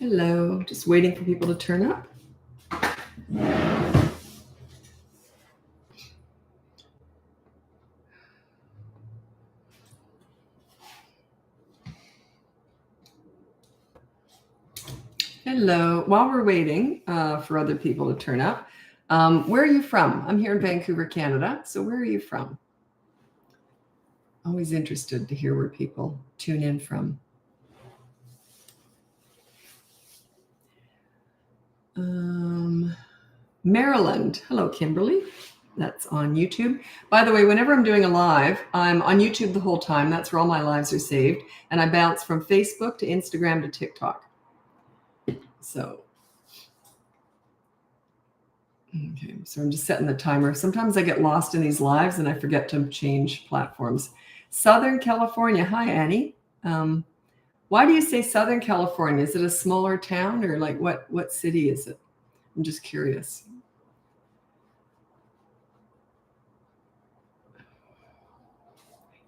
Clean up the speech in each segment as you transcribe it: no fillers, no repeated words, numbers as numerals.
Hello, just waiting for people to turn up. Hello, while we're waiting for other people to turn up, where are you from? I'm here in Vancouver, Canada. So where are you from? Always interested to hear where people tune in from. Maryland. Hello, Kimberly. That's on YouTube. By the way, whenever I'm doing a live, I'm on YouTube the whole time. That's where all my lives are saved. And I bounce from Facebook to Instagram to TikTok. So, okay. So I'm just setting the timer. Sometimes I get lost in these lives and I forget to change platforms. Southern California. Hi, Annie. Why do you say Southern California? Is it a smaller town or like what city is it? I'm just curious.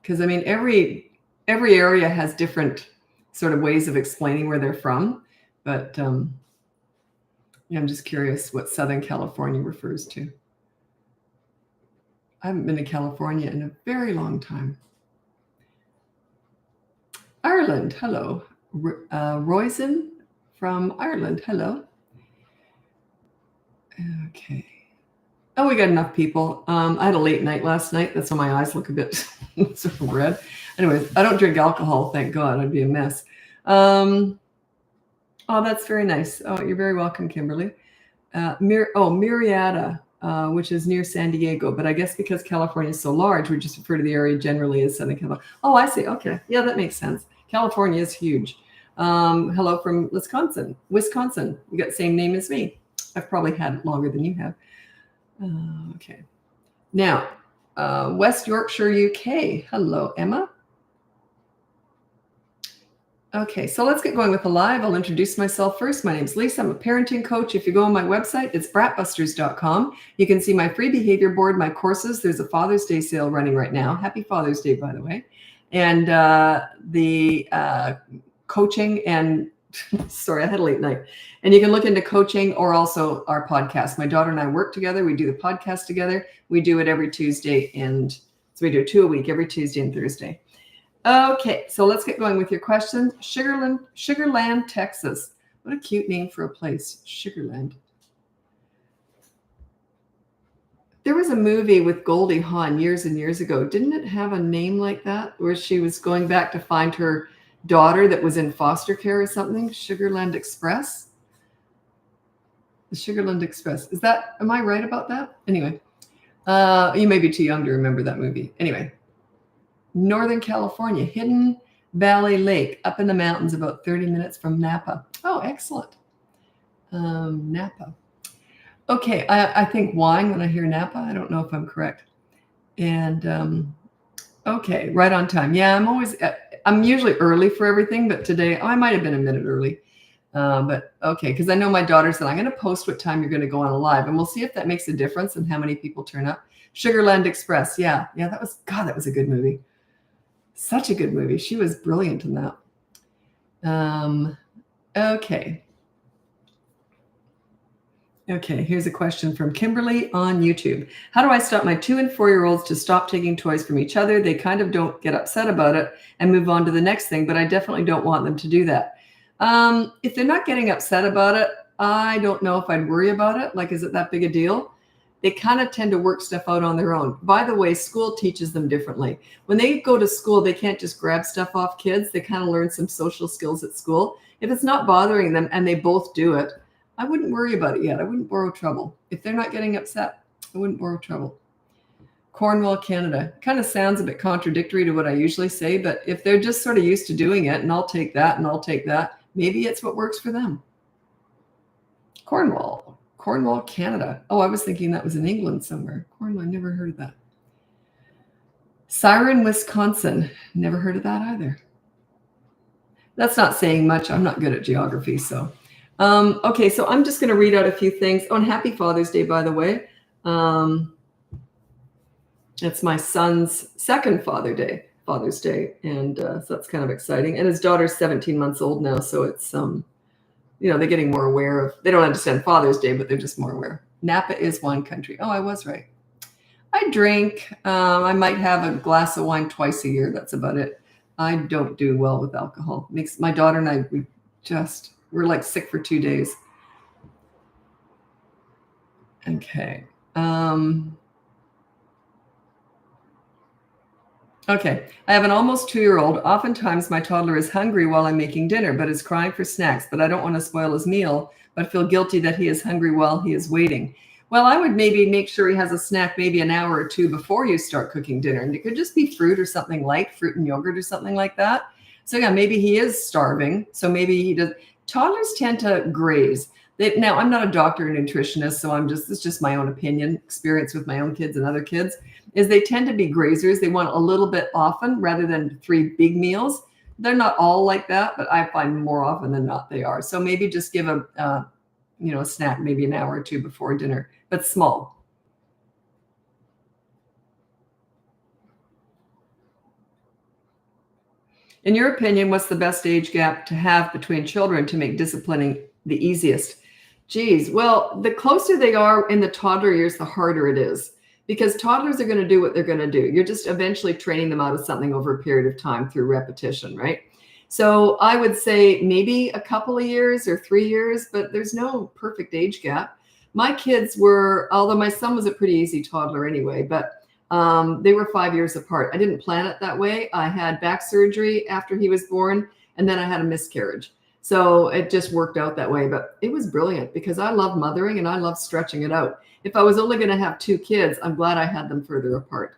Because I mean, every area has different sort of ways of explaining where they're from, but yeah, I'm just curious what Southern California refers to. I haven't been to California in a very long time. Ireland, hello. Roisin from Ireland, hello. Okay. Oh, we got enough people. I had a late night last night. That's why my eyes look a bit sort of red. Anyways, I don't drink alcohol, thank God. I'd be a mess. Oh, that's very nice. Oh, you're very welcome, Kimberly. Murrieta, which is near San Diego. But I guess because California is so large, we just refer to the area generally as Southern California. Oh, I see. Okay. Yeah, that makes sense. California is huge. Hello from Wisconsin. You got the same name as me. I've probably had it longer than you have. Okay. Now, West Yorkshire, UK. Hello, Emma. Okay, so let's get going with the live. I'll introduce myself first. My name's Lisa. I'm a parenting coach. If you go on my website, it's BratBusters.com. You can see my free behavior board, my courses. There's a Father's Day sale running right now. Happy Father's Day, by the way. And the coaching and sorry, I had a late night. And you can look into coaching or also our podcast. My daughter and I work together. We do the podcast together. We do it every Tuesday. And so we do 2 a week, every Tuesday and Thursday. Okay, so let's get going with your questions. Sugarland, Texas. What a cute name for a place, Sugarland. There was a movie with Goldie Hawn years and years ago. Didn't it have a name like that where she was going back to find her daughter that was in foster care or something? Sugarland Express? The Sugarland Express. Am I right about that? Anyway, you may be too young to remember that movie. Anyway. Northern California, Hidden Valley Lake, up in the mountains about 30 minutes from Napa. Oh, excellent. Napa. Okay, I think wine when I hear Napa. I don't know if I'm correct. And okay, right on time. Yeah, I'm usually early for everything, but today, I might have been a minute early. But okay, because I know my daughter said, I'm going to post what time you're going to go on a live, and we'll see if that makes a difference in how many people turn up. Sugarland Express. Yeah, that was a good movie. Such a good movie. She was brilliant in that. Okay. Okay, here's a question from Kimberly on YouTube. How do I stop my 2 and 4-year-olds to stop taking toys from each other? They kind of don't get upset about it and move on to the next thing, but I definitely don't want them to do that. If they're not getting upset about it, I don't know if I'd worry about it. Like, is it that big a deal? They kind of tend to work stuff out on their own. By the way, school teaches them differently. When they go to school, they can't just grab stuff off kids. They kind of learn some social skills at school. If it's not bothering them and they both do it, I wouldn't worry about it yet. I wouldn't borrow trouble. If they're not getting upset, I wouldn't borrow trouble. Cornwall, Canada. Kind of sounds a bit contradictory to what I usually say, but if they're just sort of used to doing it, and I'll take that and I'll take that, maybe it's what works for them. Cornwall, Canada. Oh, I was thinking that was in England somewhere. Cornwall, I never heard of that. Siren, Wisconsin. Never heard of that either. That's not saying much. I'm not good at geography, so. Okay, so I'm just going to read out a few things. Oh, and happy Father's Day, by the way. It's my son's second Father's Day, and so that's kind of exciting. And his daughter's 17 months old now, so it's they're getting more aware of, they don't understand Father's Day, but they're just more aware. Napa is wine country. Oh, I was right. I drink. I might have a glass of wine twice a year. That's about it. I don't do well with alcohol. Makes my daughter and I, we're like sick for 2 days. Okay. Okay. I have an almost 2-year-old. Oftentimes my toddler is hungry while I'm making dinner, but is crying for snacks, but I don't want to spoil his meal, but feel guilty that he is hungry while he is waiting. Well, I would maybe make sure he has a snack maybe an hour or two before you start cooking dinner. And it could just be fruit or something light, fruit and yogurt or something like that. So yeah, maybe he is starving. So maybe he does. Toddlers tend to graze. Now, I'm not a doctor or nutritionist, so it's just my own opinion, experience with my own kids and other kids, is they tend to be grazers. They want a little bit often rather than 3 big meals. They're not all like that, but I find more often than not they are. So maybe just give a snack maybe an hour or two before dinner, but small. In your opinion, what's the best age gap to have between children to make disciplining the easiest? Geez, well, the closer they are in the toddler years, the harder it is, because toddlers are going to do what they're going to do. You're just eventually training them out of something over a period of time through repetition, right? So I would say maybe a couple of years or 3 years, but there's no perfect age gap. My kids were, although my son was a pretty easy toddler anyway, but they were 5 years apart. I didn't plan it that way. I had back surgery after he was born, and then I had a miscarriage. So it just worked out that way. But it was brilliant because I love mothering and I love stretching it out. If I was only going to have 2 kids, I'm glad I had them further apart.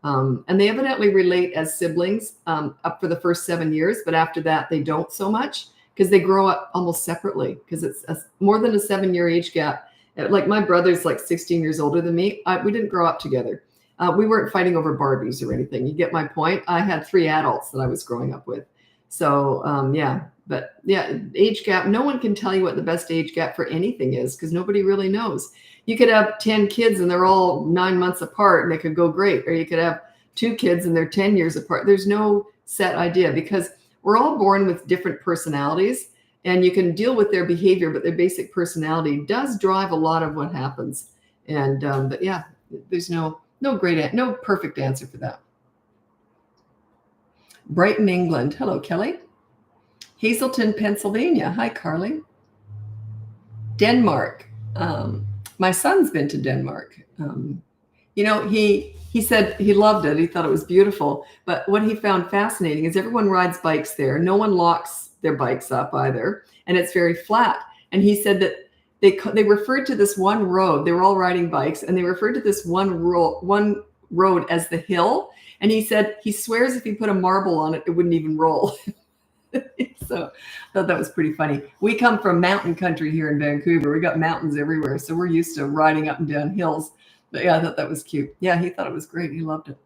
And they evidently relate as siblings up for the first 7 years, but after that, they don't so much because they grow up almost separately because it's more than a 7-year age gap. Like my brother's like 16 years older than me. We didn't grow up together. We weren't fighting over Barbies or anything. You get my point? I had 3 adults that I was growing up with. So yeah, but yeah, age gap, no one can tell you what the best age gap for anything is because nobody really knows. You could have 10 kids and they're all 9 months apart and they could go great. Or you could have 2 kids and they're 10 years apart. There's no set idea because we're all born with different personalities and you can deal with their behavior, but their basic personality does drive a lot of what happens. And, but yeah, there's no perfect answer for that. Brighton, England. Hello, Kelly. Hazelton, Pennsylvania. Hi, Carly. Denmark. My son's been to Denmark. He said he loved it. He thought it was beautiful. But what he found fascinating is everyone rides bikes there. No one locks their bikes up either. And it's very flat. And he said that they referred to this one road. They were all riding bikes. And they referred to this one road as the hill. And he said he swears if you put a marble on it, it wouldn't even roll. So I thought that was pretty funny. We come from mountain country here in Vancouver. We got mountains everywhere. So we're used to riding up and down hills. But yeah, I thought that was cute. Yeah, he thought it was great. He loved it.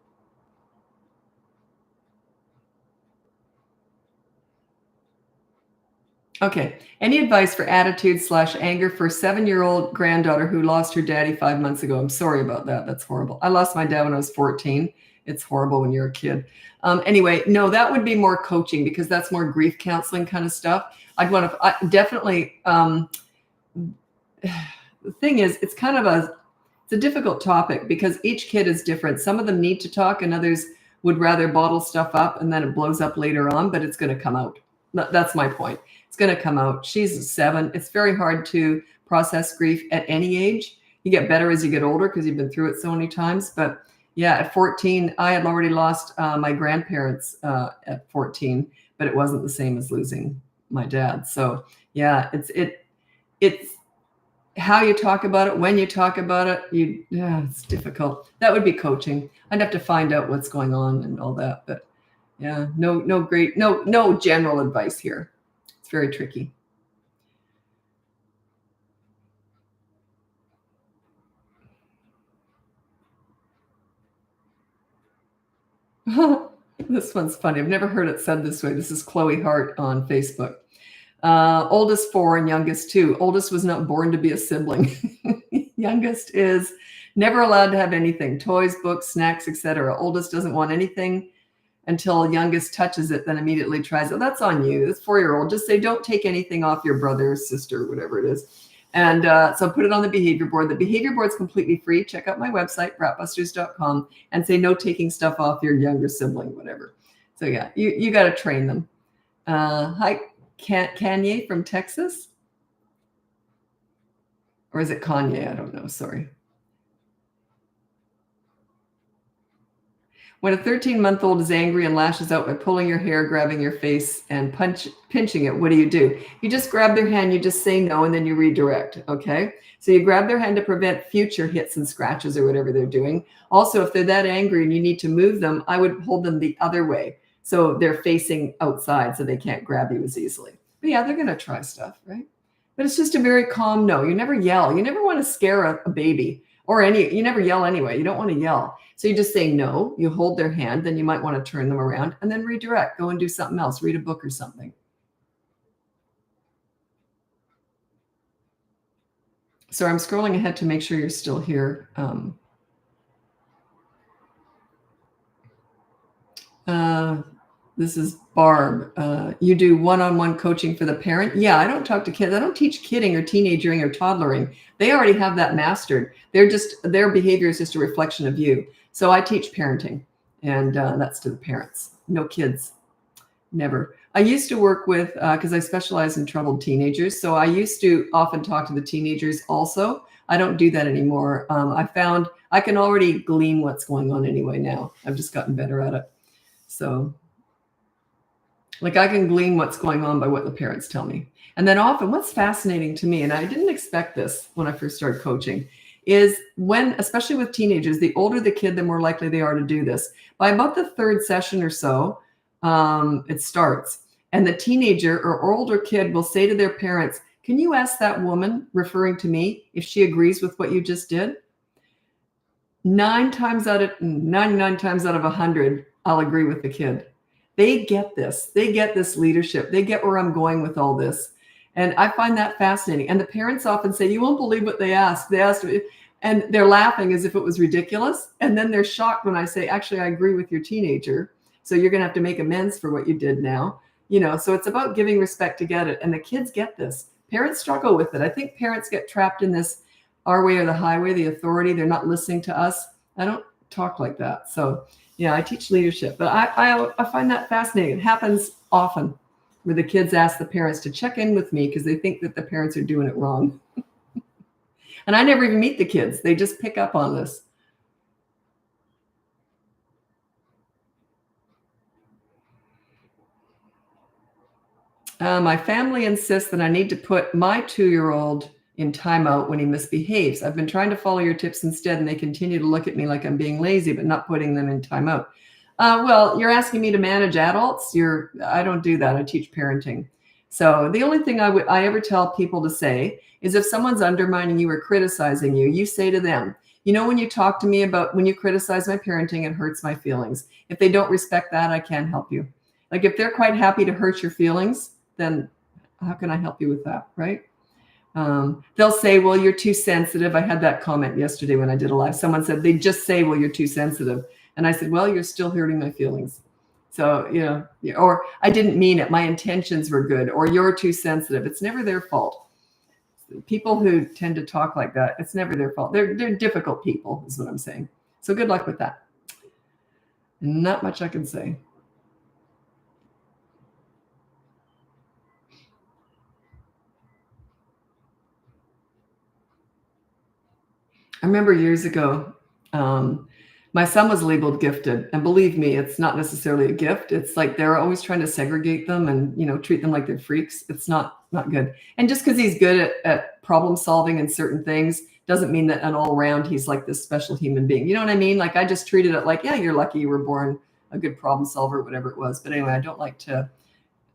Okay. Any advice for attitude/anger for a 7-year-old granddaughter who lost her daddy 5 months ago? I'm sorry about that. That's horrible. I lost my dad when I was 14. It's horrible when you're a kid. Anyway, no, that would be more coaching because that's more grief counseling kind of stuff. Definitely. The thing is, it's kind of it's a difficult topic because each kid is different. Some of them need to talk and others would rather bottle stuff up and then it blows up later on, but it's going to come out. That's my point. It's going to come out. She's 7. It's very hard to process grief at any age. You get better as you get older because you've been through it so many times. But yeah, at 14, I had already lost my grandparents at 14, but it wasn't the same as losing my dad. So yeah, it's how you talk about it, when you talk about it. It's difficult. That would be coaching. I'd have to find out what's going on and all that. But yeah, no general advice here. It's very tricky. This one's funny. I've never heard it said this way. This is Chloe Hart on Facebook. Oldest 4 and youngest 2. Oldest was not born to be a sibling. Youngest is never allowed to have anything, toys, books, snacks, etc. Oldest doesn't want anything until youngest touches it, then immediately tries it. That's on you. This 4-year-old. Just say, don't take anything off your brother or sister, whatever it is. And so put it on the behavior board. The behavior board is completely free. Check out my website, BratBusters.com, and say no taking stuff off your younger sibling, whatever. So yeah, you got to train them. Hi, Kanye from Texas. Or is it Kanye? I don't know. Sorry. When a 13-month-old is angry and lashes out by pulling your hair, grabbing your face, and pinching it, what do? You just grab their hand, you just say no, and then you redirect, okay? So you grab their hand to prevent future hits and scratches or whatever they're doing. Also, if they're that angry and you need to move them, I would hold them the other way. So they're facing outside so they can't grab you as easily. But yeah, they're going to try stuff, right? But it's just a very calm no. You never yell. You never want to scare a baby. You never yell anyway. You don't want to yell. So you just say no, you hold their hand, then you might want to turn them around and then redirect, go and do something else, read a book or something. So I'm scrolling ahead to make sure you're still here. This is Barb. You do one-on-one coaching for the parent? Yeah, I don't talk to kids. I don't teach kidding or teenagering or toddlering. They already have that mastered. Their behavior is just a reflection of you. So I teach parenting, and that's to the parents. No kids, never. I used to work with, because I specialize in troubled teenagers, so I used to often talk to the teenagers also. I don't do that anymore. I found I can already glean what's going on anyway now. I've just gotten better at it. So like I can glean what's going on by what the parents tell me. And then often what's fascinating to me, and I didn't expect this when I first started coaching, is when, especially with teenagers, the older the kid, the more likely they are to do this. By about the third session or so, it starts. And the teenager or older kid will say to their parents, can you ask that woman, referring to me, if she agrees with what you just did? 99 times out of 100, I'll agree with the kid. They get this. They get this leadership. They get where I'm going with all this. And I find that fascinating. And the parents often say, you won't believe what they asked. They asked me, and they're laughing as if it was ridiculous. And then they're shocked when I say, actually, I agree with your teenager. So you're going to have to make amends for what you did now. So it's about giving respect to get it. And the kids get this. Parents struggle with it. I think parents get trapped in this our way or the highway, the authority. They're not listening to us. I don't talk like that. So yeah, I teach leadership, but I find that fascinating. It happens often where the kids ask the parents to check in with me because they think that the parents are doing it wrong. And I never even meet the kids. They just pick up on this. My family insists that I need to put my 2-year-old in timeout when he misbehaves. I've been trying to follow your tips instead, and they continue to look at me like I'm being lazy, but not putting them in timeout. Well, you're asking me to manage adults. I don't do that. I teach parenting. So the only thing I ever tell people to say is if someone's undermining you or criticizing you, you say to them, when you talk to me about when you criticize my parenting, it hurts my feelings. If they don't respect that, I can't help you. Like if they're quite happy to hurt your feelings, then how can I help you with that, right? They'll say, well, you're too sensitive. I had that comment yesterday when I did a live. Someone said, they just say, well, you're too sensitive. And I said, well, you're still hurting my feelings. So, or I didn't mean it. My intentions were good, or you're too sensitive. It's never their fault. People who tend to talk like that, it's never their fault. They're difficult people is what I'm saying. So good luck with that. Not much I can say. I remember years ago, my son was labeled gifted. And believe me, it's not necessarily a gift. It's like they're always trying to segregate them and, treat them like they're freaks. It's not good. And just because he's good at problem solving and certain things doesn't mean that all around he's like this special human being. You know what I mean? Like I just treated it like, yeah, you're lucky you were born a good problem solver, whatever it was. But anyway, I don't like to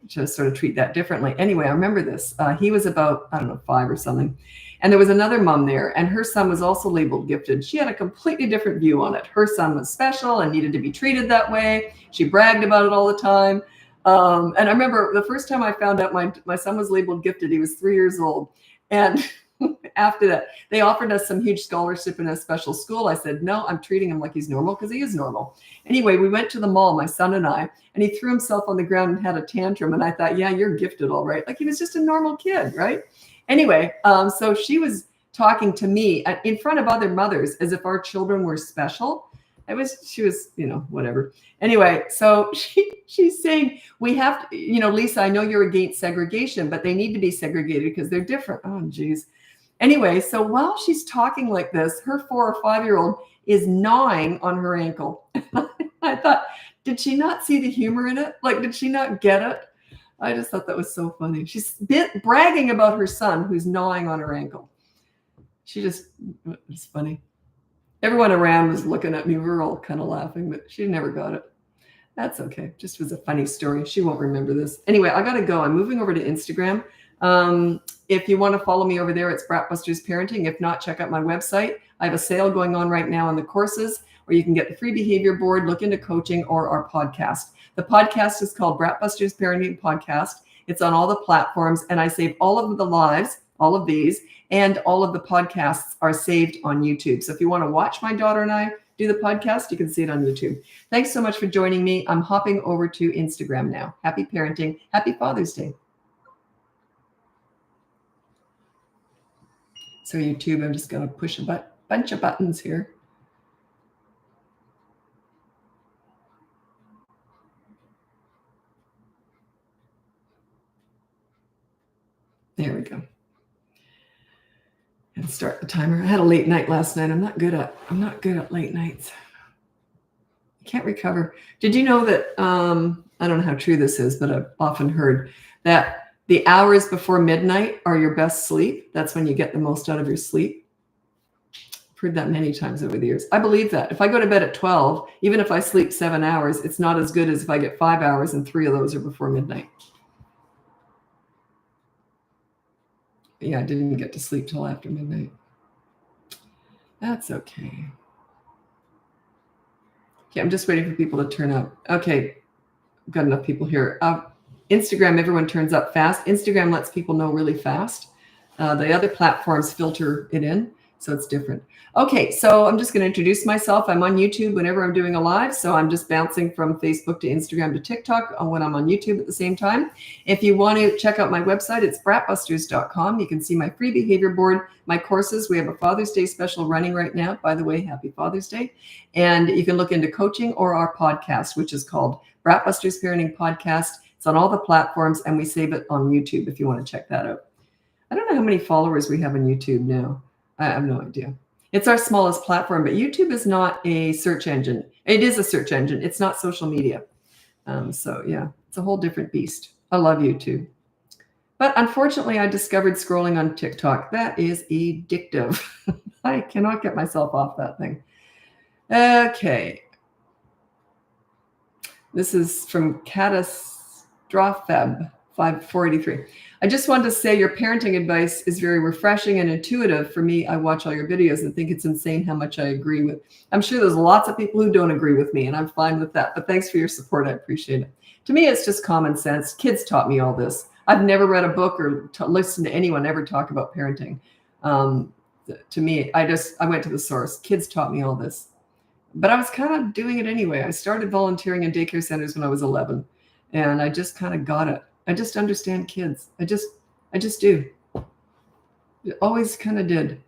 sort of treat that differently. Anyway, I remember this. He was about, 5 or something. And there was another mom there, and her son was also labeled gifted. She had a completely different view on it. Her son was special and needed to be treated that way. She bragged about it all the time. And I remember the first time I found out my son was labeled gifted, he was 3 years old. And after that, they offered us some huge scholarship in a special school. I said, no, I'm treating him like he's normal because he is normal. Anyway, we went to the mall, my son and I, and he threw himself on the ground and had a tantrum. And I thought, yeah, you're gifted, all right. Like he was just a normal kid, right? Anyway, so she was talking to me in front of other mothers as if our children were special. She was, whatever. Anyway, so she's saying we have to, Lisa, I know you're against segregation, but they need to be segregated because they're different. Oh, geez. Anyway, so while she's talking like this, her 4 or 5-year-old is gnawing on her ankle. I thought, did she not see the humor in it? Like, did she not get it? I just thought that was so funny. She's bragging about her son who's gnawing on her ankle. It's funny. Everyone around was looking at me. We were all kind of laughing, but she never got it. That's okay. Just was a funny story. She won't remember this. Anyway, I got to go. I'm moving over to Instagram. If you want to follow me over there, it's BratBusters Parenting. If not, check out my website. I have a sale going on right now on the courses, or you can get the free behavior board, look into coaching, or our podcast. The podcast is called BratBusters Parenting Podcast. It's on all the platforms, and I save all of the lives, all of these, and all of the podcasts are saved on YouTube. So if you want to watch my daughter and I do the podcast, you can see it on YouTube. Thanks so much for joining me. I'm hopping over to Instagram now. Happy parenting. Happy Father's Day. So YouTube, I'm just going to push a bunch of buttons here. There we go. And start the timer. I had a late night last night. I'm not good at late nights. I can't recover. Did you know that, I don't know how true this is, but I've often heard that the hours before midnight are your best sleep. That's when you get the most out of your sleep. I've heard that many times over the years. I believe that. If I go to bed at 12, even if I sleep 7 hours, it's not as good as if I get 5 hours and 3 of those are before midnight. Yeah, I didn't get to sleep till after midnight. That's okay. Okay, I'm just waiting for people to turn up. Okay, I've got enough people here. Instagram, everyone turns up fast. Instagram lets people know really fast. The other platforms filter it in, so it's different. Okay, so I'm just going to introduce myself. I'm on YouTube whenever I'm doing a live, so I'm just bouncing from Facebook to Instagram to TikTok when I'm on YouTube at the same time. If you want to check out my website, it's BratBusters.com. You can see my free behavior board, my courses. We have a Father's Day special running right now. By the way, happy Father's Day. And you can look into coaching or our podcast, which is called BratBusters Parenting Podcast. It's on all the platforms, and we save it on YouTube if you want to check that out. I don't know how many followers we have on YouTube now. I have no idea. It's our smallest platform, but YouTube is not a search engine. It is a search engine. It's not social media. So yeah, it's a whole different beast. I love YouTube. But unfortunately, I discovered scrolling on TikTok. That is addictive. I cannot get myself off that thing. Okay. This is from Catastropheb 5483. I just wanted to say your parenting advice is very refreshing and intuitive. For me, I watch all your videos and think it's insane how much I agree with. I'm sure there's lots of people who don't agree with me, and I'm fine with that. But thanks for your support. I appreciate it. To me, it's just common sense. Kids taught me all this. I've never read a book or listened to anyone ever talk about parenting. To me, I went to the source. Kids taught me all this. But I was kind of doing it anyway. I started volunteering in daycare centers when I was 11, and I just kind of got it. I just understand kids. I just do. Always kind of did.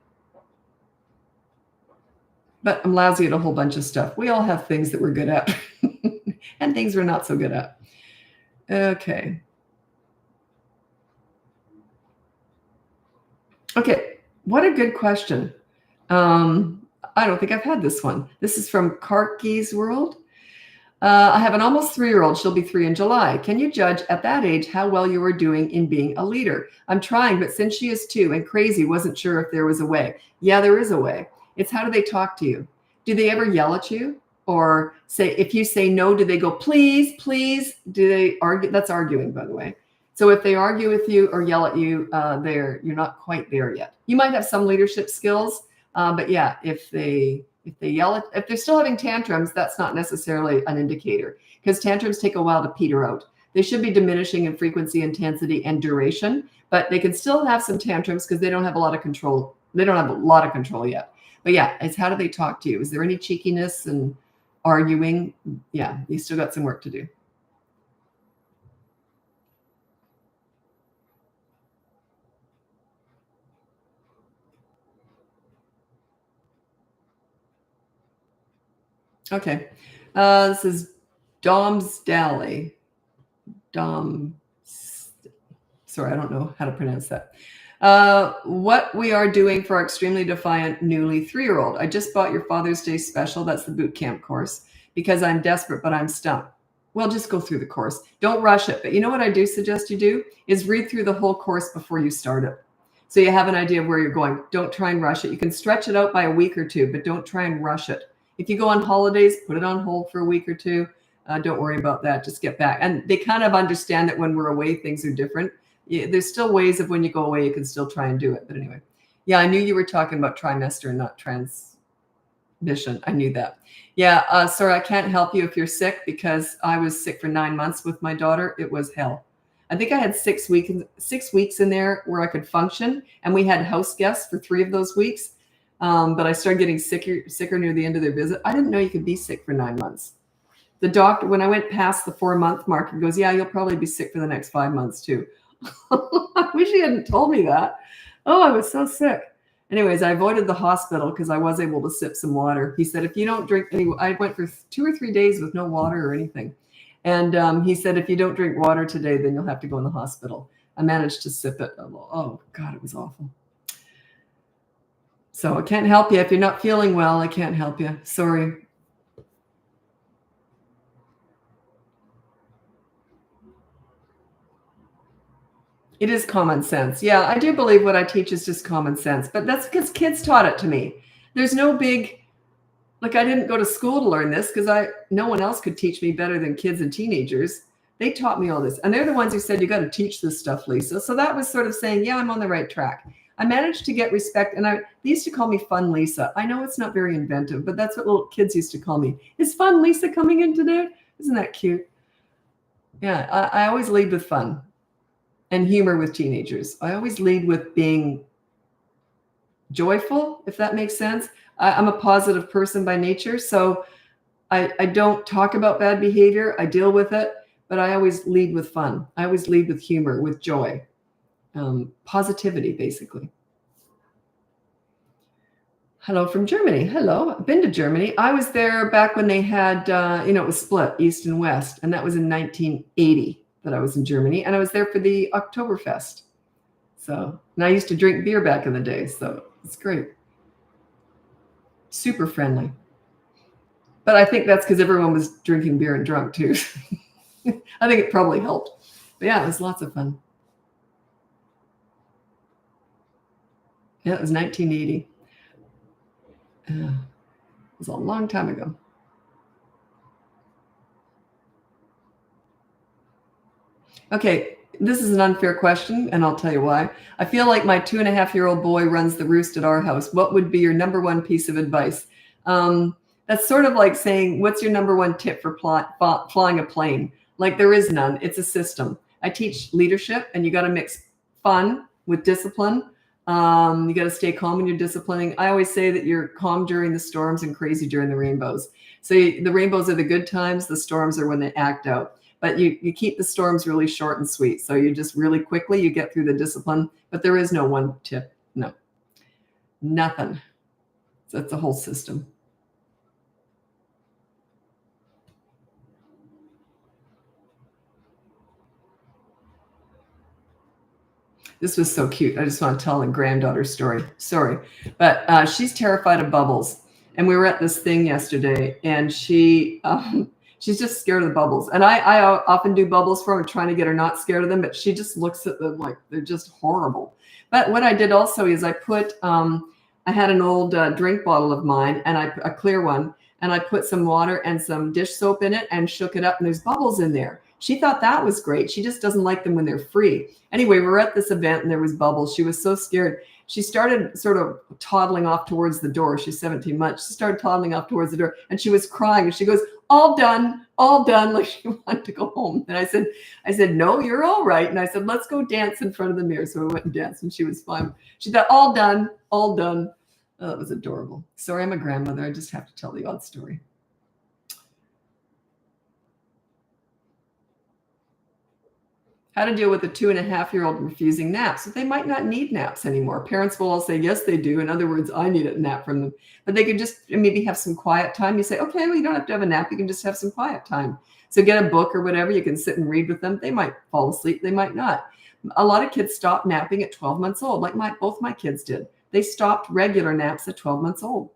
But I'm lousy at a whole bunch of stuff. We all have things that we're good at and things we're not so good at. Okay. Okay. What a good question. I don't think I've had this one. This is from Karki's World. I have an almost 3-year-old. She'll be 3 in July. Can you judge at that age how well you are doing in being a leader? I'm trying, but since she is 2 and crazy, wasn't sure if there was a way. Yeah, there is a way. It's how do they talk to you? Do they ever yell at you? Or say, if you say no, do they go, please, please? Do they argue? That's arguing, by the way. So if they argue with you or yell at you, you're not quite there yet. You might have some leadership skills, but yeah, if they yell if they're still having tantrums, that's not necessarily an indicator, because tantrums take a while to peter out. They should be diminishing in frequency, intensity, and duration, but they can still have some tantrums because they don't have a lot of control They don't have a lot of control yet. But yeah, it's how do they talk to you? Is there any cheekiness and arguing? Yeah, you still got some work to do. Okay. This is Dom's Dally. Dom. Sorry, I don't know how to pronounce that. What we are doing for our extremely defiant newly 3-year-old. I just bought your Father's Day special. That's the boot camp course because I'm desperate, but I'm stumped. Well, just go through the course. Don't rush it. But you know what I do suggest you do is read through the whole course before you start it. So you have an idea of where you're going. Don't try and rush it. You can stretch it out by a week or two, but don't try and rush it. If you go on holidays, put it on hold for a week or two. Don't worry about that. Just get back. And they kind of understand that when we're away, things are different. There's still ways of when you go away, you can still try and do it. But anyway, yeah, I knew you were talking about trimester and not transmission. I knew that. Yeah, sorry, I can't help you if you're sick because I was sick for 9 months with my daughter. It was hell. I think I had 6 weeks in there where I could function, and we had house guests for 3 of those weeks. But I started getting sicker near the end of their visit. I didn't know you could be sick for 9 months. The doctor, when I went past the 4-month mark, he goes, yeah, you'll probably be sick for the next 5 months too. I wish he hadn't told me that. Oh, I was so sick. Anyways, I avoided the hospital because I was able to sip some water. He said, if you don't drink any, I went for 2 or 3 days with no water or anything. And he said, if you don't drink water today, then you'll have to go in the hospital. I managed to sip it. Oh, God, it was awful. So I can't help you. If you're not feeling well, I can't help you. Sorry. It is common sense. Yeah, I do believe what I teach is just common sense, but that's because kids taught it to me. There's no big, like I didn't go to school to learn this because no one else could teach me better than kids and teenagers. They taught me all this. And they're the ones who said, you got to teach this stuff, Lisa. So that was sort of saying, yeah, I'm on the right track. I managed to get respect. And they used to call me Fun Lisa. I know it's not very inventive, but that's what little kids used to call me. Is Fun Lisa coming in today? Isn't that cute? Yeah, I always lead with fun. And humor with teenagers. I always lead with being joyful, if that makes sense. I'm a positive person by nature, so I don't talk about bad behavior. I deal with it, but I always lead with fun. I always lead with humor, with joy, positivity, basically. Hello from Germany. Hello. I've been to Germany. I was there back when they had, it was split, East and West, and that was in 1980. That I was in Germany, and I was there for the Oktoberfest. So, and I used to drink beer back in the day, so it's great. Super friendly. But I think that's because everyone was drinking beer and drunk too. I think it probably helped. But yeah, it was lots of fun. Yeah, it was 1980. It was a long time ago. Okay, this is an unfair question, and I'll tell you why. I feel like my 2.5-year-old boy runs the roost at our house. What would be your number one piece of advice? That's sort of like saying, what's your number one tip for flying a plane? Like there is none. It's a system. I teach leadership, and you got to mix fun with discipline. You got to stay calm when you're disciplining. I always say that you're calm during the storms and crazy during the rainbows. So the rainbows are the good times. The storms are when they act out. But you keep the storms really short and sweet. So you just really quickly, you get through the discipline. But there is no one tip. No. Nothing. So it's a whole system. This was so cute. I just want to tell a granddaughter story. Sorry. But she's terrified of bubbles. And we were at this thing yesterday, and she's just scared of the bubbles. And I often do bubbles for her, trying to get her not scared of them, but she just looks at them like they're just horrible. But what I did also is I put, I had an old drink bottle of mine, and a clear one, and I put some water and some dish soap in it and shook it up, and there's bubbles in there. She thought that was great. She just doesn't like them when they're free. Anyway, we were at this event, and there was bubbles. She was so scared. She started sort of toddling off towards the door. She's 17 months. She started toddling off towards the door, and she was crying. And she goes, all done, all done. Like she wanted to go home. And I said, no, you're all right. And I said, let's go dance in front of the mirror. So we went and danced and she was fine. She thought, all done, all done. Oh, that was adorable. Sorry, I'm a grandmother. I just have to tell the odd story. How to deal with a 2.5-year-old refusing naps. So they might not need naps anymore. Parents will all say, yes, they do. In other words, I need a nap from them. But they could just maybe have some quiet time. You say, okay, well, you don't have to have a nap. You can just have some quiet time. So get a book or whatever. You can sit and read with them. They might fall asleep. They might not. A lot of kids stop napping at 12 months old, like both my kids did. They stopped regular naps at 12 months old.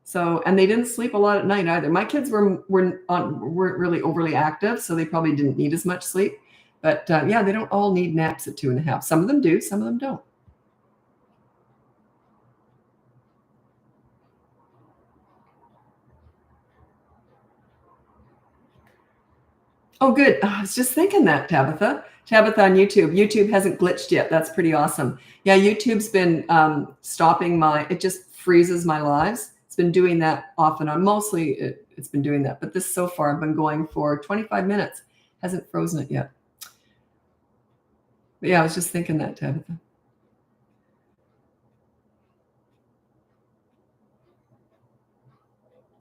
So, and they didn't sleep a lot at night either. My kids weren't really overly active, so they probably didn't need as much sleep. But yeah, they don't all need naps at 2.5. Some of them do, some of them don't. Oh, good. Oh, I was just thinking that, Tabitha. Tabitha on YouTube. YouTube hasn't glitched yet. That's pretty awesome. Yeah, YouTube's been stopping it just freezes my lives. It's been doing that off and on. Mostly it's been doing that. But this so far, I've been going for 25 minutes. Hasn't frozen it yet. But yeah, I was just thinking that, Tabitha.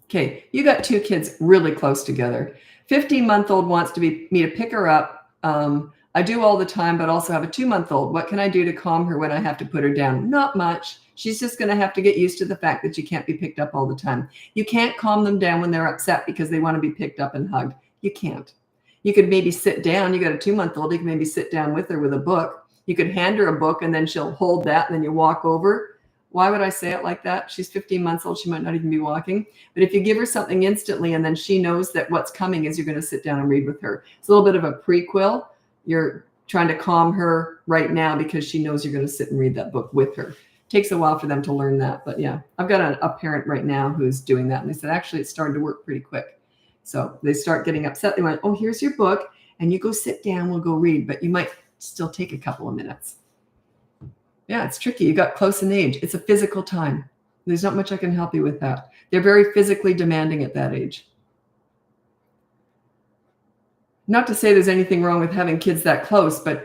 Okay, you got two kids really close together. 15-month-old wants me to pick her up. I do all the time, but also have a 2-month-old. What can I do to calm her when I have to put her down? Not much. She's just going to have to get used to the fact that you can't be picked up all the time. You can't calm them down when they're upset because they want to be picked up and hugged. You can't. You could maybe sit down. You got a 2-month-old. You can maybe sit down with her with a book. You could hand her a book and then she'll hold that and then you walk over. Why would I say it like that? She's 15 months old. She might not even be walking. But if you give her something instantly and then she knows that what's coming is you're going to sit down and read with her. It's a little bit of a prequel. You're trying to calm her right now because she knows you're going to sit and read that book with her. It takes a while for them to learn that. But yeah, I've got a parent right now who's doing that. And they said, actually, it started to work pretty quick. So they start getting upset. They went, oh, here's your book. And you go sit down. We'll go read. But you might still take a couple of minutes. Yeah, it's tricky. You got close in age. It's a physical time. There's not much I can help you with that. They're very physically demanding at that age. Not to say there's anything wrong with having kids that close, but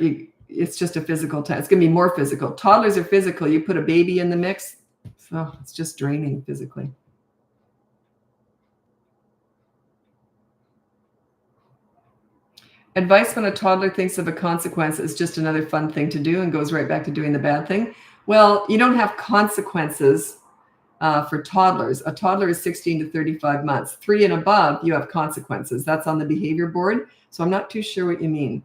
it's just a physical time. It's going to be more physical. Toddlers are physical. You put a baby in the mix, so it's just draining physically. Advice when a toddler thinks of a consequence is just another fun thing to do and goes right back to doing the bad thing. Well, you don't have consequences for toddlers. A toddler is 16 to 35 months. 3 and above, you have consequences. That's on the behavior board. So I'm not too sure what you mean.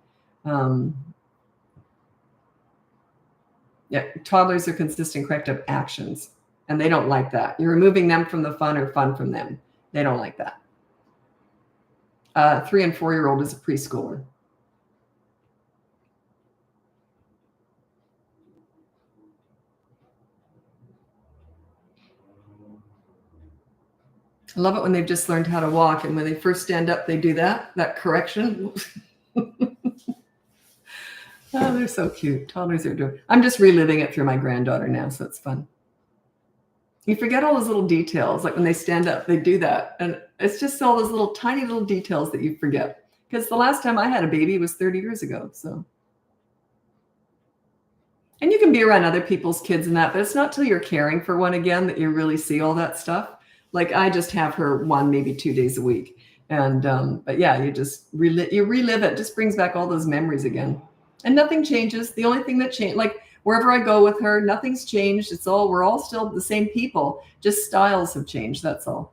Yeah, toddlers are consistent corrective actions, and they don't like that. You're removing them from the fun or fun from them. They don't like that. 3 and 4-year-old is a preschooler. I love it when they've just learned how to walk, and when they first stand up, they do that correction. Oh, they're so cute. Toddlers are doing. I'm just reliving it through my granddaughter now, so it's fun. You forget all those little details, like when they stand up, they do that, and it's just all those little tiny little details that you forget. Because the last time I had a baby was 30 years ago. So, and you can be around other people's kids and that, but it's not till you're caring for one again that you really see all that stuff. Like I just have her 1, maybe 2 days a week. And, but yeah, you just relive it. Just brings back all those memories again. And nothing changes. The only thing that changed, like wherever I go with her, nothing's changed. We're all still the same people. Just styles have changed. That's all.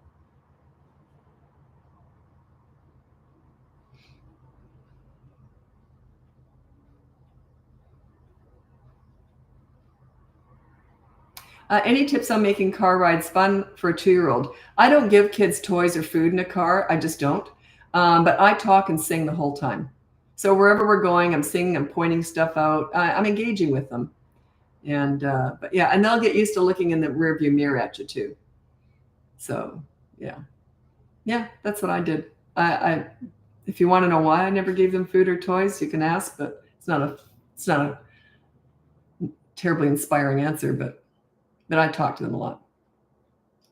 Any tips on making car rides fun for a 2-year-old? I don't give kids toys or food in a car. I just don't. But I talk and sing the whole time. So wherever we're going, I'm singing, I'm pointing stuff out. I'm engaging with them. And, but yeah, and they'll get used to looking in the rearview mirror at you too. So yeah. Yeah, that's what I did. If you want to know why I never gave them food or toys, you can ask, but it's not a terribly inspiring answer, but I talked to them a lot.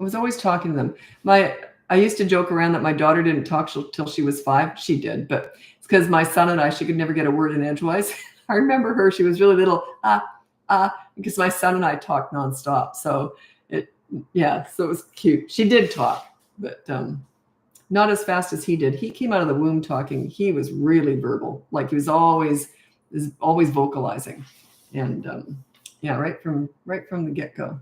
I was always talking to them. I used to joke around that my daughter didn't talk till she was 5. She did, but it's because my son and I, she could never get a word in edgewise. I remember her, she was really little, because my son and I talked nonstop. So so it was cute. She did talk, but not as fast as he did. He came out of the womb talking. He was really verbal. Like he was always vocalizing. And right from the get-go.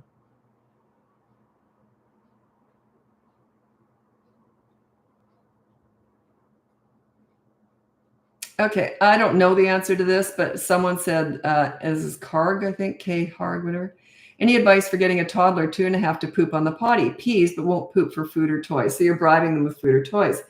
Okay, I don't know the answer to this, but someone said, as Karg, I think, K Harg, whatever. Any advice for getting a toddler 2.5 to poop on the potty? Pees, but won't poop for food or toys. So you're bribing them with food or toys.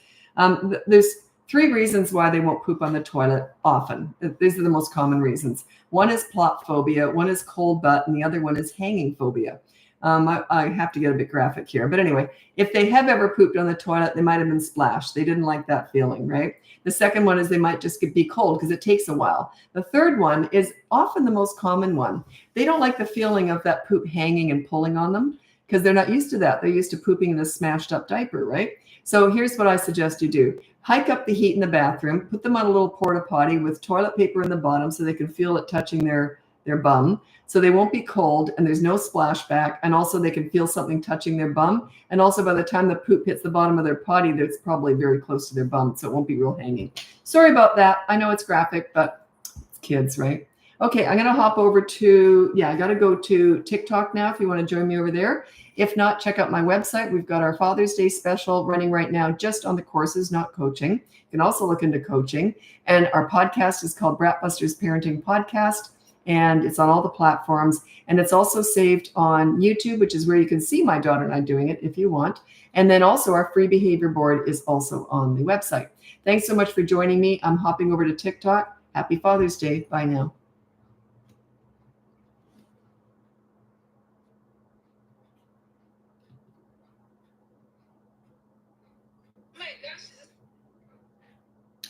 There's 3 reasons why they won't poop on the toilet often. These are the most common reasons. One is plop phobia, one is cold butt, and the other one is hanging phobia. I have to get a bit graphic here. But anyway, if they have ever pooped on the toilet, they might have been splashed. They didn't like that feeling, right? The second one is they might just be cold because it takes a while. The third one is often the most common one. They don't like the feeling of that poop hanging and pulling on them because they're not used to that. They're used to pooping in a smashed up diaper, right? So here's what I suggest you do. Hike up the heat in the bathroom, put them on a little porta potty with toilet paper in the bottom so they can feel it touching their bum. So they won't be cold and there's no splashback. And also they can feel something touching their bum. And also by the time the poop hits the bottom of their potty, that's probably very close to their bum. So it won't be real hanging. Sorry about that. I know it's graphic, but it's kids, right? Okay, I'm going to hop over to, I got to go to TikTok now if you want to join me over there. If not, check out my website. We've got our Father's Day special running right now just on the courses, not coaching. You can also look into coaching. And our podcast is called BratBusters Parenting Podcast. And it's on all the platforms. And it's also saved on YouTube, which is where you can see my daughter and I doing it if you want. And then also our free behavior board is also on the website. Thanks so much for joining me. I'm hopping over to TikTok. Happy Father's Day. Bye now.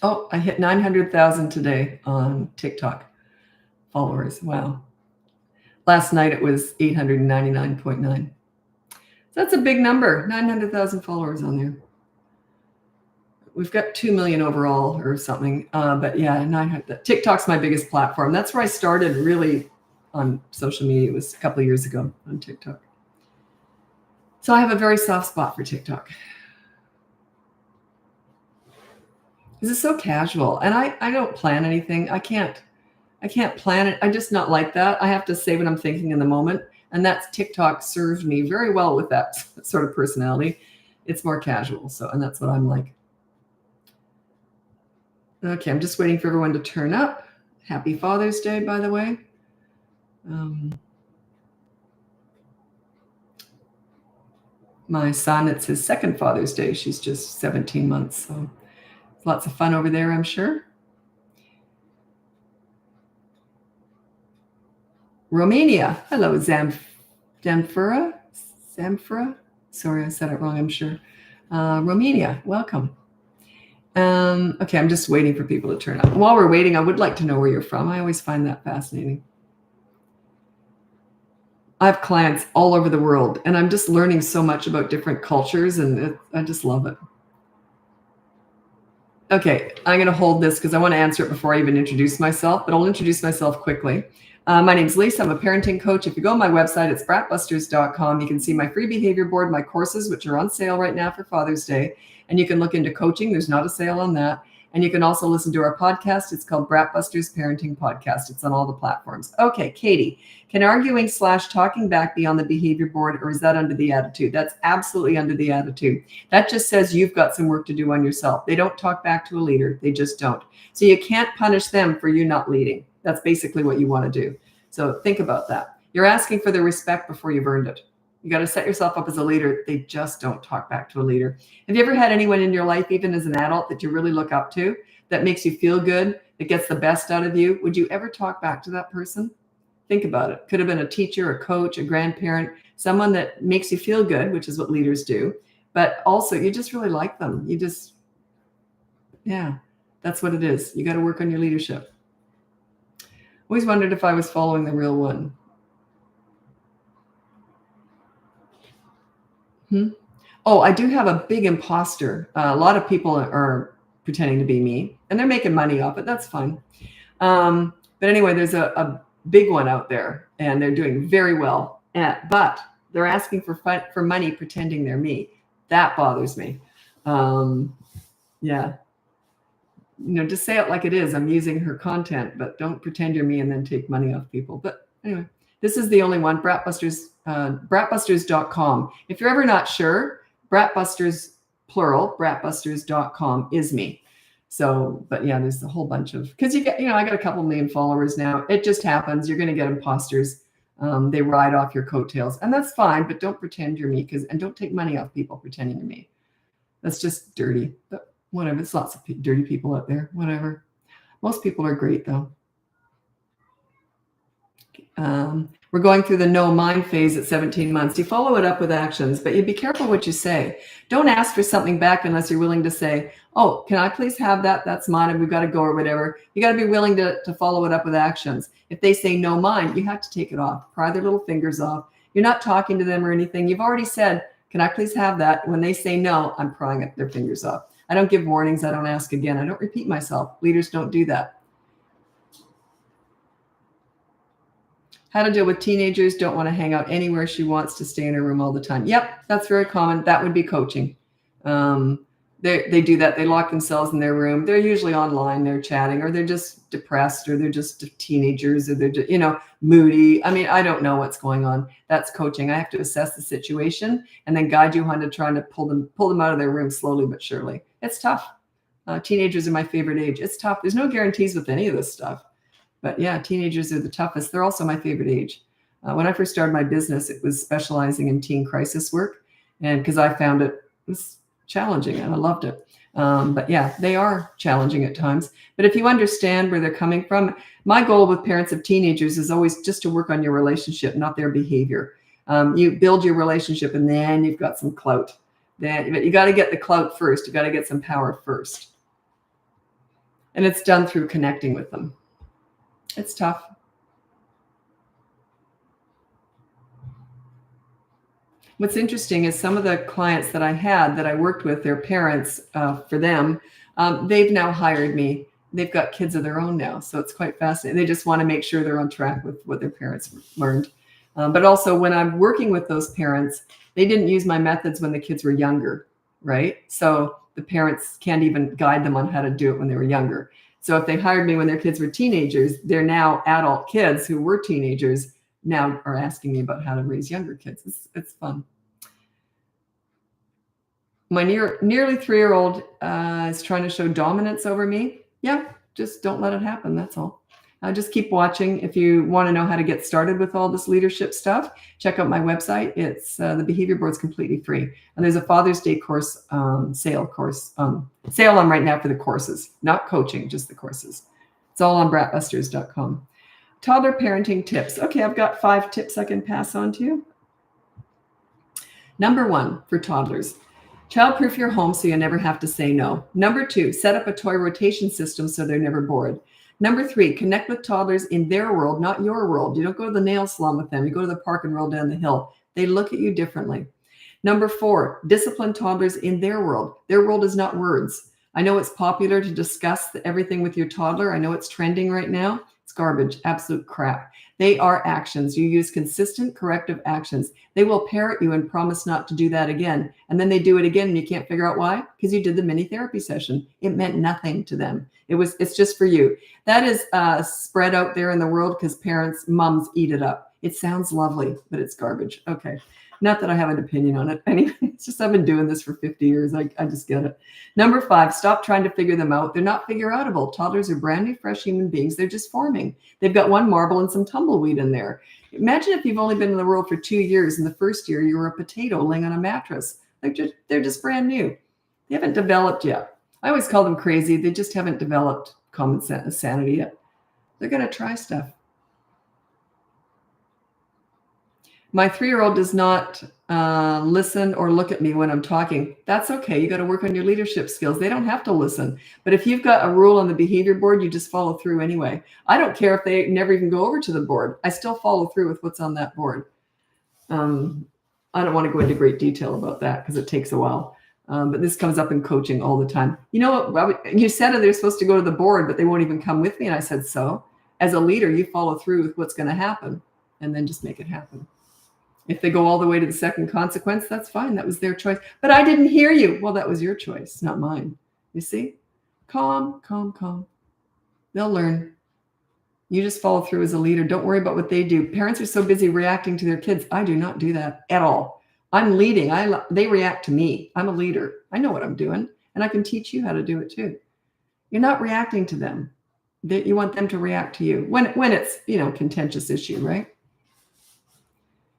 Oh, I hit 900,000 today on TikTok followers. Wow. Last night it was 899.9. So that's a big number, 900,000 followers on there. We've got 2 million overall or something. But yeah, 900. TikTok's my biggest platform. That's where I started really on social media. It was a couple of years ago on TikTok. So I have a very soft spot for TikTok. This is so casual. And I don't plan anything. I can't plan it. I'm just not like that. I have to say what I'm thinking in the moment. And that's TikTok served me very well with that sort of personality. It's more casual. And that's what I'm like. Okay, I'm just waiting for everyone to turn up. Happy Father's Day, by the way. My son, it's his second Father's Day. She's just 17 months. So lots of fun over there, I'm sure. Romania. Hello, Zamfura. Sorry, I said it wrong, I'm sure. Romania, welcome. Okay, I'm just waiting for people to turn up. While we're waiting, I would like to know where you're from. I always find that fascinating. I have clients all over the world, and I'm just learning so much about different cultures, and I just love it. Okay, I'm going to hold this because I want to answer it before I even introduce myself, but I'll introduce myself quickly. My name's Lisa. I'm a parenting coach. If you go on my website, it's BratBusters.com. You can see my free behavior board, my courses, which are on sale right now for Father's Day. And you can look into coaching. There's not a sale on that. And you can also listen to our podcast. It's called BratBusters Parenting Podcast. It's on all the platforms. Okay, Katie, can arguing/talking back be on the behavior board, or is that under the attitude? That's absolutely under the attitude. That just says you've got some work to do on yourself. They don't talk back to a leader. They just don't. So you can't punish them for you not leading. That's basically what you want to do. So think about that. You're asking for their respect before you've earned it. You got to set yourself up as a leader. They just don't talk back to a leader. Have you ever had anyone in your life, even as an adult, that you really look up to, that makes you feel good, that gets the best out of you? Would you ever talk back to that person? Think about it. Could have been a teacher, a coach, a grandparent, someone that makes you feel good, which is what leaders do. But also, you just really like them. That's what it is. You got to work on your leadership. Always wondered if I was following the real one. Oh, I do have a big imposter. A lot of people are pretending to be me, and they're making money off it. That's fine. But anyway, there's a big one out there, and they're doing very well. But they're asking for money, pretending they're me. That bothers me. Yeah, just say it like it is. I'm using her content, but don't pretend you're me and then take money off people. But anyway, this is the only one. BratBusters, BratBusters.com. If you're ever not sure, BratBusters plural, BratBusters.com is me. So, but yeah, there's a whole bunch of, because I got a couple million followers now. It just happens. You're going to get imposters. They ride off your coattails, and that's fine, but don't pretend you're me, and don't take money off people pretending you're me. That's just dirty. But whatever. There's lots of dirty people out there. Whatever. Most people are great, though. We're going through the no mind phase at 17 months. You follow it up with actions, but you be careful what you say. Don't ask for something back unless you're willing to say, oh, can I please have that? That's mine, and we've got to go, or whatever. You got to be willing to follow it up with actions. If they say no mind, you have to take it off. Pry their little fingers off. You're not talking to them or anything. You've already said, can I please have that? When they say no, I'm prying their fingers off. I don't give warnings. I don't ask again. I don't repeat myself. Leaders don't do that. How to deal with teenagers, don't want to hang out anywhere. She wants to stay in her room all the time. Yep, that's very common. That would be coaching. They do that. They lock themselves in their room. They're usually online. They're chatting, or they're just depressed, or they're just teenagers, or they're just, moody. I mean, I don't know what's going on. That's coaching. I have to assess the situation and then guide you on to trying to pull them out of their room slowly but surely. It's tough. Teenagers are my favorite age. It's tough. There's no guarantees with any of this stuff. But yeah, teenagers are the toughest. They're also my favorite age. When I first started my business, it was specializing in teen crisis work. And because I found it was challenging and I loved it. But yeah, they are challenging at times. But if you understand where they're coming from, my goal with parents of teenagers is always just to work on your relationship, not their behavior. You build your relationship and then you've got some clout. But you got to get the clout first. You got to get some power first. And it's done through connecting with them. It's tough. What's interesting is some of the clients that I had that I worked with, their parents, for them, they've now hired me. They've got kids of their own now. So it's quite fascinating. They just want to make sure they're on track with what their parents learned. But also when I'm working with those parents, they didn't use my methods when the kids were younger, right? So the parents can't even guide them on how to do it when they were younger. So if they hired me when their kids were teenagers, they're now adult kids who were teenagers now are asking me about how to raise younger kids. It's fun. My nearly 3-year-old is trying to show dominance over me. Yeah, just don't let it happen. That's all. Just keep watching. If you want to know how to get started with all this leadership stuff, check out my website. It's the Behavior Board's completely free. And there's a Father's Day course, sale on right now for the courses, not coaching, just the courses. It's all on BratBusters.com. Toddler parenting tips. Okay, I've got 5 tips I can pass on to you. Number 1 for toddlers. Childproof your home so you never have to say no. Number 2, set up a toy rotation system so they're never bored. Number 3, connect with toddlers in their world, not your world. You don't go to the nail salon with them. You go to the park and roll down the hill. They look at you differently. Number 4, discipline toddlers in their world. Their world is not words. I know it's popular to discuss everything with your toddler. I know it's trending right now. It's garbage, absolute crap. They are actions. You use consistent corrective actions. They will parrot you and promise not to do that again. And then they do it again and you can't figure out why, because you did the mini therapy session. It meant nothing to them. It's just for you. That is spread out there in the world because moms eat it up. It sounds lovely, but it's garbage. Okay. Not that I have an opinion on it. Anyway, it's just I've been doing this for 50 years. I just get it. Number 5, stop trying to figure them out. They're not figure-outable. Toddlers are brand new, fresh human beings. They're just forming. They've got one marble and some tumbleweed in there. Imagine if you've only been in the world for 2 years and the first year you were a potato laying on a mattress. They're just brand new. They haven't developed yet. I always call them crazy. They just haven't developed common sanity yet. They're going to try stuff. My 3-year-old does not listen or look at me when I'm talking. That's okay. You got to work on your leadership skills. They don't have to listen. But if you've got a rule on the behavior board, you just follow through anyway. I don't care if they never even go over to the board. I still follow through with what's on that board. I don't want to go into great detail about that because it takes a while. But this comes up in coaching all the time. You know what? You said they're supposed to go to the board, but they won't even come with me. And I said, so as a leader, you follow through with what's going to happen and then just make it happen. If they go all the way to the second consequence, that's fine. That was their choice. But I didn't hear you. Well, that was your choice, not mine. You see? Calm, calm, calm. They'll learn. You just follow through as a leader. Don't worry about what they do. Parents are so busy reacting to their kids. I do not do that at all. I'm leading. They react to me. I'm a leader. I know what I'm doing, and I can teach you how to do it too. You're not reacting to them. You want them to react to you when it's, contentious issue, right?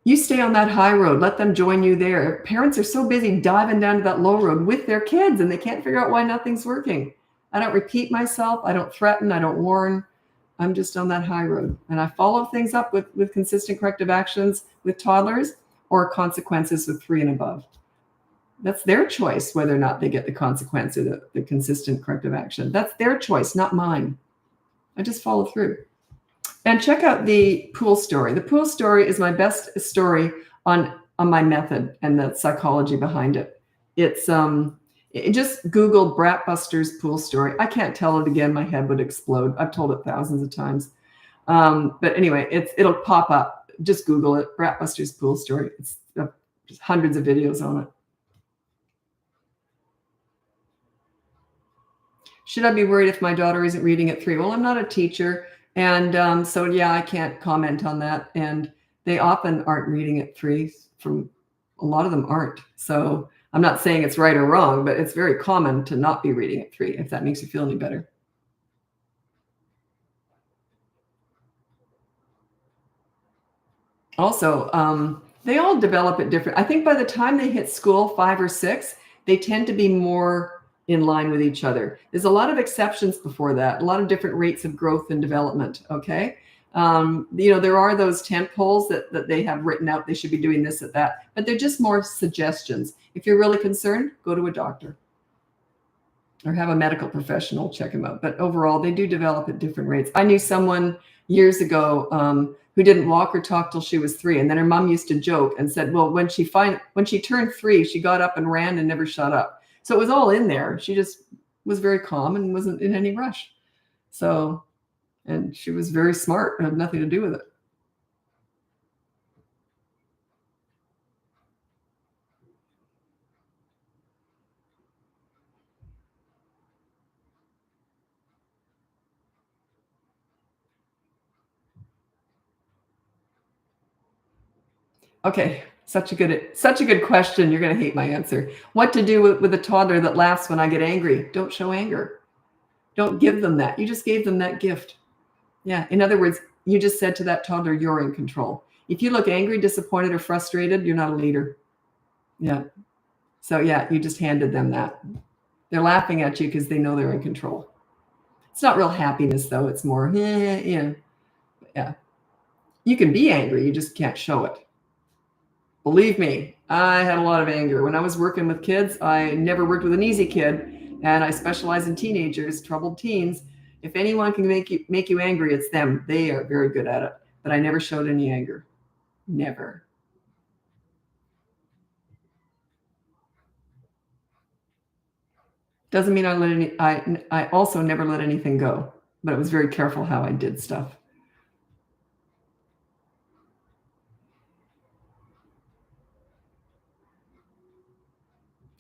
You stay on that high road. Let them join you there. Parents are so busy diving down to that low road with their kids, and they can't figure out why nothing's working. I don't repeat myself. I don't threaten. I don't warn. I'm just on that high road. And I follow things up with consistent corrective actions with toddlers or consequences with 3 and above. That's their choice, whether or not they get the consequence or the consistent corrective action. That's their choice, not mine. I just follow through. And check out the pool story. The pool story is my best story on my method and the psychology behind it. It's just Google BratBusters pool story. I can't tell it again. My head would explode. I've told it thousands of times. But anyway, it'll pop up. Just Google it, BratBusters pool story. It's just hundreds of videos on it. Should I be worried if my daughter isn't reading at 3? Well, I'm not a teacher. And so, yeah, I can't comment on that. And they often aren't reading at 3. A lot of them aren't. So I'm not saying it's right or wrong, but it's very common to not be reading at 3, if that makes you feel any better. Also, they all develop at different. I think by the time they hit school, 5 or 6, they tend to be more in line with each other. There's a lot of exceptions before that, a lot of different rates of growth and development. Okay. There are those tent poles that they have written out. They should be doing this at that, but they're just more suggestions. If you're really concerned, go to a doctor or have a medical professional check them out. But overall, they do develop at different rates. I knew someone years ago who didn't walk or talk till she was 3. And then her mom used to joke and said, well, when she turned 3, she got up and ran and never shut up. So it was all in there. She just was very calm and wasn't in any rush. So, and she was very smart and had nothing to do with it. Okay. Such a good question. You're going to hate my answer. What to do with a toddler that laughs when I get angry? Don't show anger. Don't give them that. You just gave them that gift. Yeah. In other words, you just said to that toddler, you're in control. If you look angry, disappointed, or frustrated, you're not a leader. Yeah. So yeah, you just handed them that. They're laughing at you because they know they're in control. It's not real happiness though. It's more, yeah. You can be angry. You just can't show it. Believe me, I had a lot of anger. When I was working with kids, I never worked with an easy kid, and I specialize in teenagers, troubled teens. If anyone can make you angry, it's them. They are very good at it. But I never showed any anger. Never. Doesn't mean I also never let anything go, but I was very careful how I did stuff.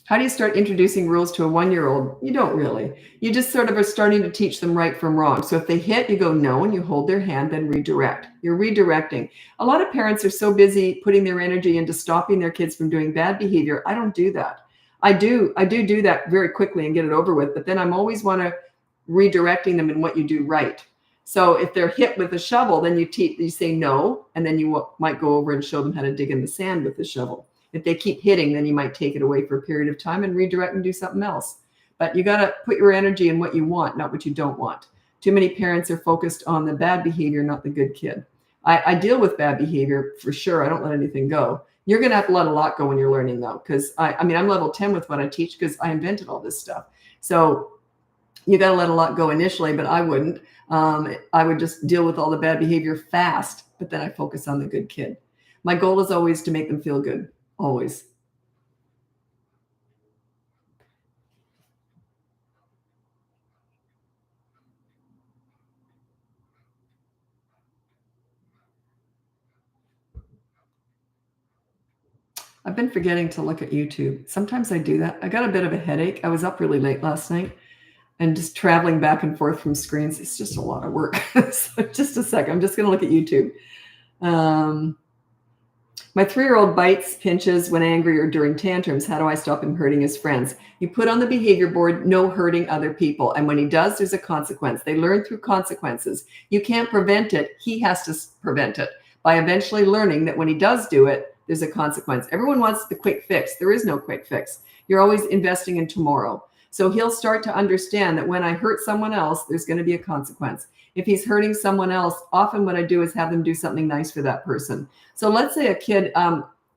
How do you start introducing rules to a 1-year-old? You don't really. You just sort of are starting to teach them right from wrong. So if they hit, you go no, and you hold their hand, then redirect. You're redirecting. A lot of parents are so busy putting their energy into stopping their kids from doing bad behavior. I don't do that. I do that very quickly and get it over with, but then I'm always want to redirecting them in what you do right. So if they're hit with a shovel, then you say no, and then you might go over and show them how to dig in the sand with the shovel. If they keep hitting, then you might take it away for a period of time and redirect and do something else. But you got to put your energy in what you want, not what you don't want. Too many parents are focused on the bad behavior, not the good kid. I deal with bad behavior for sure. I don't let anything go. You're going to have to let a lot go when you're learning though, because I'm level 10 with what I teach because I invented all this stuff. So you got to let a lot go initially, but I wouldn't. I would just deal with all the bad behavior fast, but then I focus on the good kid. My goal is always to make them feel good. always. I've been forgetting to look at YouTube. Sometimes I do that. I got a bit of a headache. I was up really late last night and just traveling back and forth from screens. It's just a lot of work. So just a second. I'm just going to look at YouTube. Um, My 3-year-old bites, pinches when angry or during tantrums. How do I stop him hurting his friends? You put on the behavior board, no hurting other people. And when he does, there's a consequence. They learn through consequences. You can't prevent it. He has to prevent it by eventually learning that when he does do it, there's a consequence. Everyone wants the quick fix. There is no quick fix. You're always investing in tomorrow. So he'll start to understand that when I hurt someone else, there's going to be a consequence. If he's hurting someone else, often what I do is have them do something nice for that person. So let's say a kid,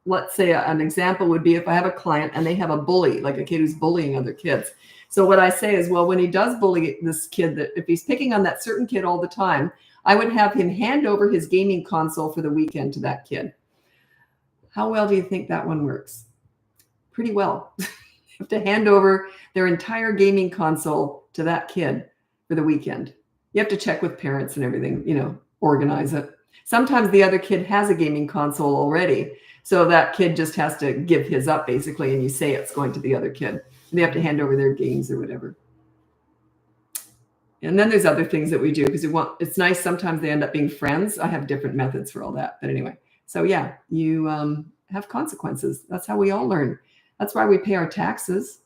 let's say an example would be if I have a client and they have a bully, like a kid who's bullying other kids. So what I say is, well, when he does bully this kid, that if he's picking on that certain kid all the time, I would have him hand over his gaming console for the weekend to that kid. How well do you think that one works? Pretty well. You have to hand over their entire gaming console to that kid for the weekend. You have to check with parents and everything, organize it. Sometimes the other kid has a gaming console already. So that kid just has to give his up basically. And you say it's going to the other kid. And they have to hand over their games or whatever. And then there's other things that we do because it's nice. Sometimes they end up being friends. I have different methods for all that. But anyway, so yeah, you have consequences. That's how we all learn. That's why we pay our taxes.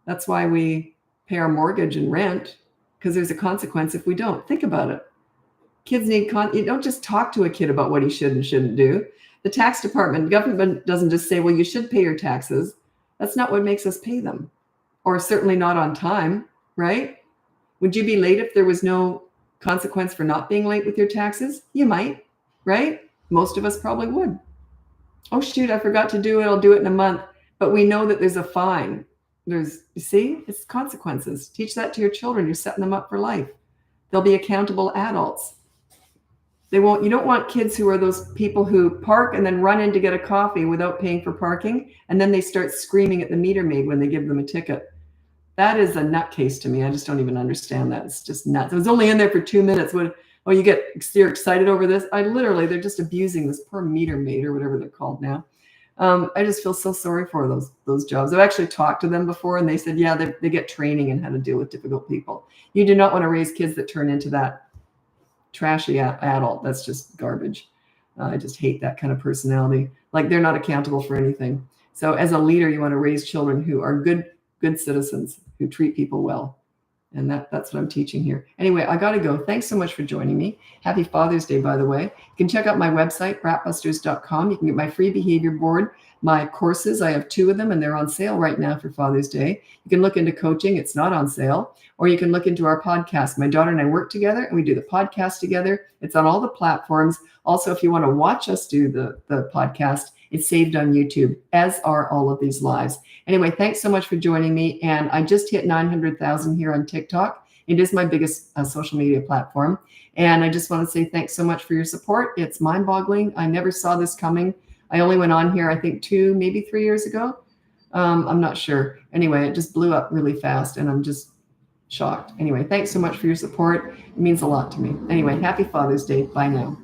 That's why we pay our mortgage and rent, because there's a consequence if we don't. Think about it. Kids need you don't just talk to a kid about what he should and shouldn't do. The tax department, government doesn't just say, well, you should pay your taxes. That's not what makes us pay them, or certainly not on time, right? Would you be late if there was no consequence for not being late with your taxes? You might, right? Most of us probably would. Oh, shoot, I forgot to do it. I'll do it in a month. But we know that there's a fine. You see, it's consequences. Teach that to your children. You're setting them up for life. They'll be accountable adults. You don't want kids who are those people who park and then run in to get a coffee without paying for parking. And then they start screaming at the meter maid when they give them a ticket. That is a nutcase to me. I just don't even understand that. It's just nuts. I was only in there for 2 minutes. You're excited over this. They're just abusing this poor meter maid or whatever they're called now. I just feel so sorry for those jobs. I've actually talked to them before and they said, yeah, they get training in how to deal with difficult people. You do not want to raise kids that turn into that trashy adult. That's just garbage. I just hate that kind of personality. Like they're not accountable for anything. So as a leader, you want to raise children who are good citizens, who treat people well. And that's what I'm teaching here. Anyway, I got to go. Thanks so much for joining me. Happy Father's Day, by the way. You can check out my website, BratBusters.com. You can get my free behavior board, my courses. I have 2 of them, and they're on sale right now for Father's Day. You can look into coaching. It's not on sale. Or you can look into our podcast. My daughter and I work together, and we do the podcast together. It's on all the platforms. Also, if you want to watch us do the podcast, it's saved on YouTube, as are all of these lives. Anyway, thanks so much for joining me. And I just hit 900,000 here on TikTok. It is my biggest social media platform. And I just want to say thanks so much for your support. It's mind-boggling. I never saw this coming. I only went on here, I think 2, maybe 3 years ago. I'm not sure. Anyway, it just blew up really fast and I'm just shocked. Anyway, thanks so much for your support. It means a lot to me. Anyway, happy Father's Day. Bye now.